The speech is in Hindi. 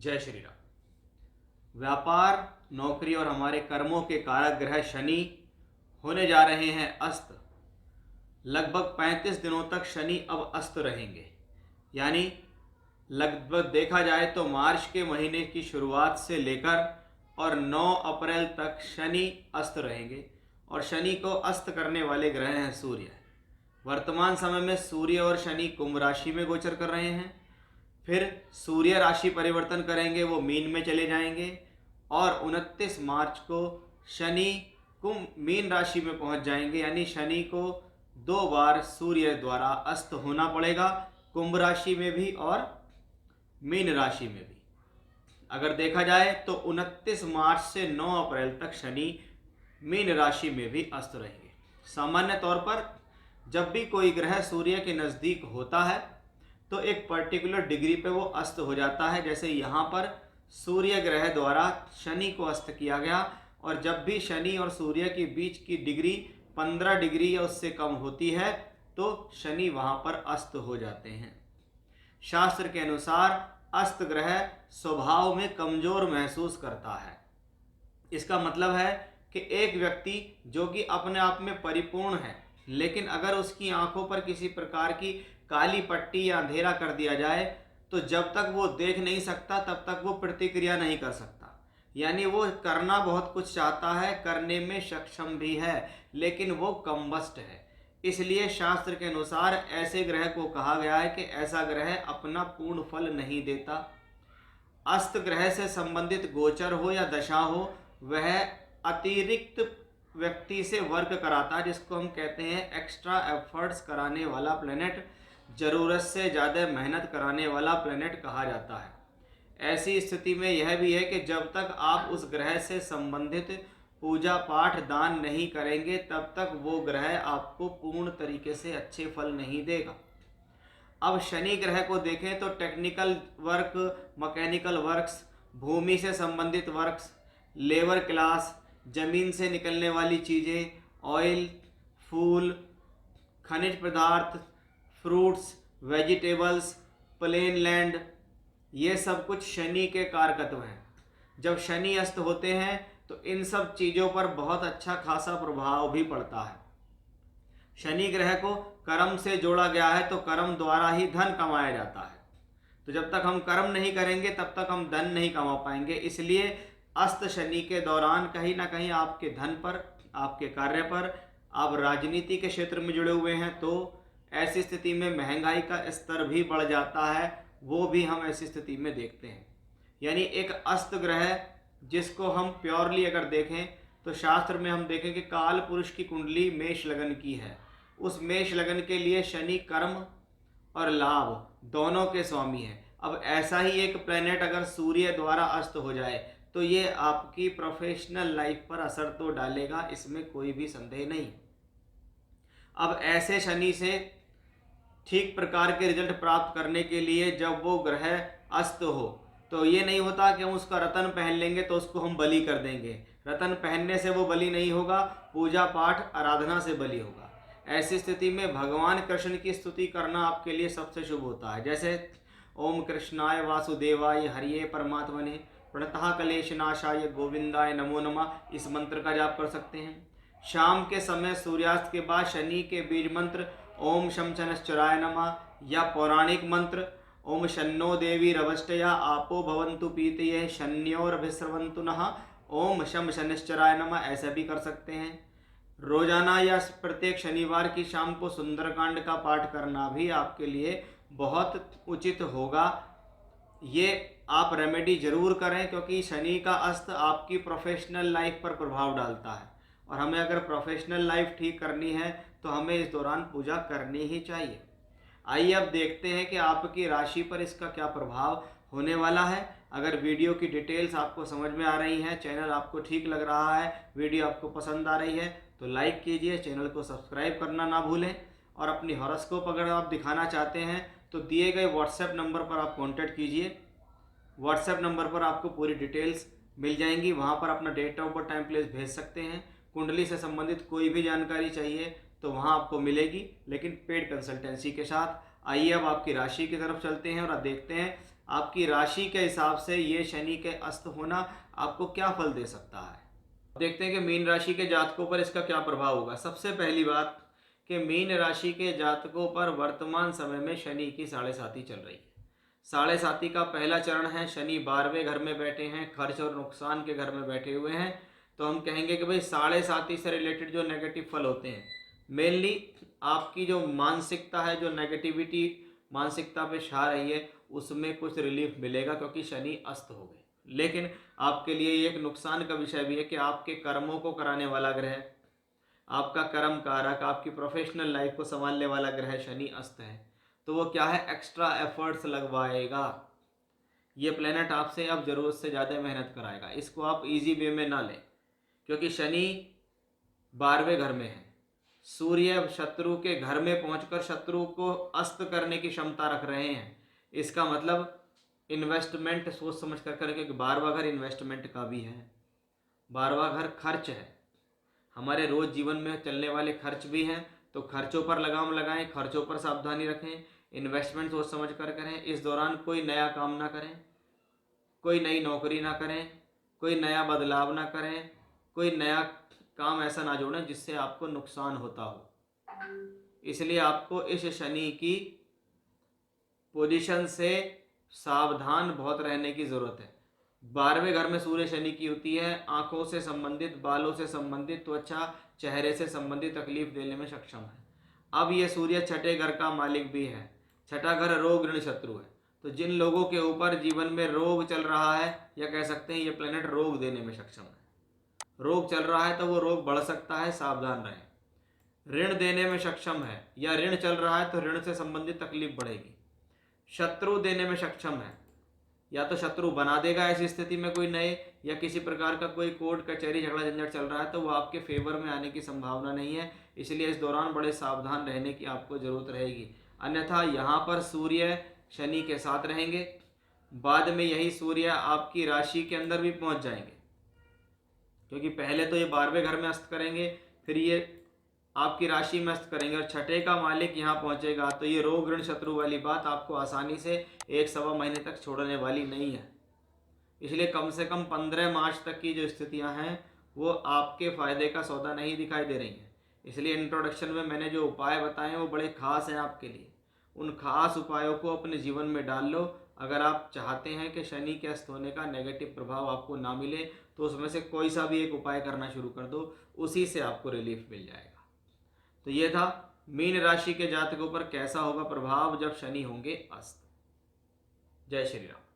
जय श्री राम। व्यापार, नौकरी और हमारे कर्मों के कारक ग्रह शनि होने जा रहे हैं अस्त। लगभग 35 दिनों तक शनि अब अस्त रहेंगे। यानी लगभग देखा जाए तो मार्च के महीने की शुरुआत से लेकर और 9 अप्रैल तक शनि अस्त रहेंगे। और शनि को अस्त करने वाले ग्रह हैं सूर्य। वर्तमान समय में सूर्य और शनि कुंभ राशि में गोचर कर रहे हैं। फिर सूर्य राशि परिवर्तन करेंगे, वो मीन में चले जाएंगे और 29 मार्च को शनि कुंभ मीन राशि में पहुंच जाएंगे। यानी शनि को 2 बार सूर्य द्वारा अस्त होना पड़ेगा, कुंभ राशि में भी और मीन राशि में भी। अगर देखा जाए तो 29 मार्च से 9 अप्रैल तक शनि मीन राशि में भी अस्त रहेंगे। सामान्य तौर पर जब भी कोई ग्रह सूर्य के नज़दीक होता है तो एक पर्टिकुलर डिग्री पे वो अस्त हो जाता है। जैसे यहाँ पर सूर्य ग्रह द्वारा शनि को अस्त किया गया, और जब भी शनि और सूर्य के बीच की डिग्री 15 डिग्री या उससे कम होती है तो शनि वहाँ पर अस्त हो जाते हैं। शास्त्र के अनुसार अस्त ग्रह स्वभाव में कमजोर महसूस करता है। इसका मतलब है कि एक व्यक्ति जो कि अपने आप में परिपूर्ण है, लेकिन अगर उसकी आंखों पर किसी प्रकार की काली पट्टी या अंधेरा कर दिया जाए तो जब तक वो देख नहीं सकता तब तक वो प्रतिक्रिया नहीं कर सकता। यानी वो करना बहुत कुछ चाहता है, करने में सक्षम भी है, लेकिन वो कमबख्त है। इसलिए शास्त्र के अनुसार ऐसे ग्रह को कहा गया है कि ऐसा ग्रह अपना पूर्ण फल नहीं देता। अस्त ग्रह से संबंधित गोचर हो या दशा हो, वह अतिरिक्त व्यक्ति से वर्क कराता है, जिसको हम कहते हैं एक्स्ट्रा एफर्ट्स कराने वाला प्लेनेट, ज़रूरत से ज़्यादा मेहनत कराने वाला प्लेनेट कहा जाता है। ऐसी स्थिति में यह भी है कि जब तक आप उस ग्रह से संबंधित पूजा पाठ दान नहीं करेंगे तब तक वो ग्रह आपको पूर्ण तरीके से अच्छे फल नहीं देगा। अब शनि ग्रह को देखें तो टेक्निकल वर्क, मैकेनिकल वर्क्स, भूमि से संबंधित वर्क्स, लेबर क्लास, ज़मीन से निकलने वाली चीज़ें, ऑयल, फूल, खनिज पदार्थ, फ्रूट्स, वेजिटेबल्स, प्लेन लैंड, ये सब कुछ शनि के कारकत्व हैं। जब शनि अस्त होते हैं तो इन सब चीज़ों पर बहुत अच्छा खासा प्रभाव भी पड़ता है। शनि ग्रह को कर्म से जोड़ा गया है तो कर्म द्वारा ही धन कमाया जाता है। तो जब तक हम कर्म नहीं करेंगे तब तक हम धन नहीं कमा पाएंगे। इसलिए अस्त शनि के दौरान कहीं ना कहीं आपके धन पर, आपके कार्य पर, आप राजनीति के क्षेत्र में जुड़े हुए हैं तो ऐसी स्थिति में महंगाई का स्तर भी बढ़ जाता है, वो भी हम ऐसी स्थिति में देखते हैं। यानी एक अस्त ग्रह जिसको हम प्योरली अगर देखें तो शास्त्र में हम देखें कि काल पुरुष की कुंडली मेष लगन की है। उस मेष लगन के लिए शनि कर्म और लाभ दोनों के स्वामी हैं। अब ऐसा ही एक प्लेनेट अगर सूर्य द्वारा अस्त हो जाए तो ये आपकी प्रोफेशनल लाइफ पर असर तो डालेगा, इसमें कोई भी संदेह नहीं। अब ऐसे शनि से ठीक प्रकार के रिजल्ट प्राप्त करने के लिए जब वो ग्रह अस्त हो तो ये नहीं होता कि हम उसका रतन पहन लेंगे तो उसको हम बलि कर देंगे। रतन पहनने से वो बलि नहीं होगा, पूजा पाठ आराधना से बलि होगा। ऐसी स्थिति में भगवान कृष्ण की स्तुति करना आपके लिए सबसे शुभ होता है। जैसे ओम कृष्णाय वासुदेवाय हरिये परमात्मने प्रणतः कलेशनाशाय गोविंदाय नमो नमः, इस मंत्र का जाप कर सकते हैं। शाम के समय सूर्यास्त के बाद शनि के बीज मंत्र ओम शम शनश्चराय नमः या पौराणिक मंत्र ओम शन्नो देवी रवष्टया आपो भवन्तु पीतये शन्योरभिस्रवन्तु नः ओम शम शनिश्चराय नमः ऐसा भी कर सकते हैं। रोजाना या प्रत्येक शनिवार की शाम को सुंदरकांड का पाठ करना भी आपके लिए बहुत उचित होगा। ये आप रेमेडी जरूर करें, क्योंकि शनि का अस्त आपकी प्रोफेशनल लाइफ पर प्रभाव डालता है और हमें अगर प्रोफेशनल लाइफ ठीक करनी है तो हमें इस दौरान पूजा करनी ही चाहिए। आइए अब देखते हैं कि आपकी राशि पर इसका क्या प्रभाव होने वाला है। अगर वीडियो की डिटेल्स आपको समझ में आ रही हैं, चैनल आपको ठीक लग रहा है, वीडियो आपको पसंद आ रही है तो लाइक कीजिए, चैनल को सब्सक्राइब करना ना भूलें। और अपनी हॉरोस्कोप अगर आप दिखाना चाहते हैं तो दिए गए व्हाट्सएप नंबर पर आप कॉन्टैक्ट कीजिए। व्हाट्सएप नंबर पर आपको पूरी डिटेल्स मिल जाएंगी, वहाँ पर अपना date of birth, time, place भेज सकते हैं। कुंडली से संबंधित कोई भी जानकारी चाहिए तो वहाँ आपको मिलेगी, लेकिन पेड कंसल्टेंसी के साथ। आइए अब आपकी राशि की तरफ चलते हैं और अब देखते हैं आपकी राशि के हिसाब से ये शनि के अस्त होना आपको क्या फल दे सकता है। देखते हैं कि मीन राशि के जातकों पर इसका क्या प्रभाव होगा। सबसे पहली बात कि मीन राशि के जातकों पर वर्तमान समय में शनि की साढ़े साती चल रही है। साढ़े साती का पहला चरण है, शनि 12वें घर में बैठे हैं, खर्च और नुकसान के घर में बैठे हुए हैं। तो हम कहेंगे कि भाई साढ़े साती से रिलेटेड जो नेगेटिव फल होते हैं, मेनली आपकी जो मानसिकता है, जो नेगेटिविटी मानसिकता पे छा रही है, उसमें कुछ रिलीफ मिलेगा क्योंकि शनि अस्त हो गए। लेकिन आपके लिए एक नुकसान का विषय भी है कि आपके कर्मों को कराने वाला ग्रह, आपका कर्म कारक, आपकी प्रोफेशनल लाइफ को संभालने वाला ग्रह शनि अस्त है। तो वो क्या है, एक्स्ट्रा एफर्ट्स लगवाएगा। ये प्लेनेट आपसे अब ज़रूरत से ज़्यादा मेहनत कराएगा। इसको आप इजी वे में ना लें क्योंकि शनि 12वें घर में है। सूर्य शत्रु के घर में पहुंचकर शत्रु को अस्त करने की क्षमता रख रहे हैं। इसका मतलब इन्वेस्टमेंट सोच समझ कर करें क्योंकि 12वां घर इन्वेस्टमेंट का भी है। 12वां घर खर्च है, हमारे रोज जीवन में चलने वाले खर्च भी हैं। तो खर्चों पर लगाम लगाएं, खर्चों पर सावधानी रखें, इन्वेस्टमेंट सोच समझ कर करें। इस दौरान कोई नया काम ना करें, कोई नई नौकरी ना करें, कोई नया बदलाव ना करें, कोई नया काम ऐसा ना जोड़ें जिससे आपको नुकसान होता हो। इसलिए आपको इस शनि की पोजीशन से सावधान बहुत रहने की ज़रूरत है। 12वें घर में सूर्य शनि की होती है, आंखों से संबंधित, बालों से संबंधित, त्वचा, चेहरे से संबंधित तकलीफ देने में सक्षम है। अब ये सूर्य छठे घर का मालिक भी है। छठा घर रोग ऋण शत्रु है। तो जिन लोगों के ऊपर जीवन में रोग चल रहा है, या कह सकते हैं ये प्लेनेट रोग देने में सक्षम है। रोग चल रहा है तो वो रोग बढ़ सकता है, सावधान रहें। ऋण देने में सक्षम है या ऋण चल रहा है तो ऋण से संबंधित तकलीफ बढ़ेगी। शत्रु देने में सक्षम है, या तो शत्रु बना देगा ऐसी स्थिति में कोई नए, या किसी प्रकार का कोई कोर्ट कचहरी झगड़ा झंझट चल रहा है तो वो आपके फेवर में आने की संभावना नहीं है। इसलिए इस दौरान बड़े सावधान रहने की आपको ज़रूरत रहेगी। अन्यथा यहाँ पर सूर्य शनि के साथ रहेंगे, बाद में यही सूर्य आपकी राशि के अंदर भी पहुँच जाएंगे क्योंकि पहले तो ये 12वें घर में अस्त करेंगे, फिर ये आपकी राशि में अस्त करेंगे और छठे का मालिक यहाँ पहुँचेगा। तो ये रोग ऋण शत्रु वाली बात आपको आसानी से 1-1.25 महीने तक छोड़ने वाली नहीं है। इसलिए कम से कम 15 मार्च तक की जो स्थितियाँ हैं वो आपके फ़ायदे का सौदा नहीं दिखाई दे रही हैं। इसलिए इंट्रोडक्शन में मैंने जो उपाय बताए हैं वो बड़े ख़ास हैं आपके लिए। उन खास उपायों को अपने जीवन में डाल लो। अगर आप चाहते हैं कि शनि के अस्त होने का नेगेटिव प्रभाव आपको ना मिले तो उसमें से कोई सा भी एक उपाय करना शुरू कर दो, उसी से आपको रिलीफ मिल जाएगा। तो ये था मीन राशि के जातकों पर कैसा होगा प्रभाव जब शनि होंगे अस्त। जय श्री राम।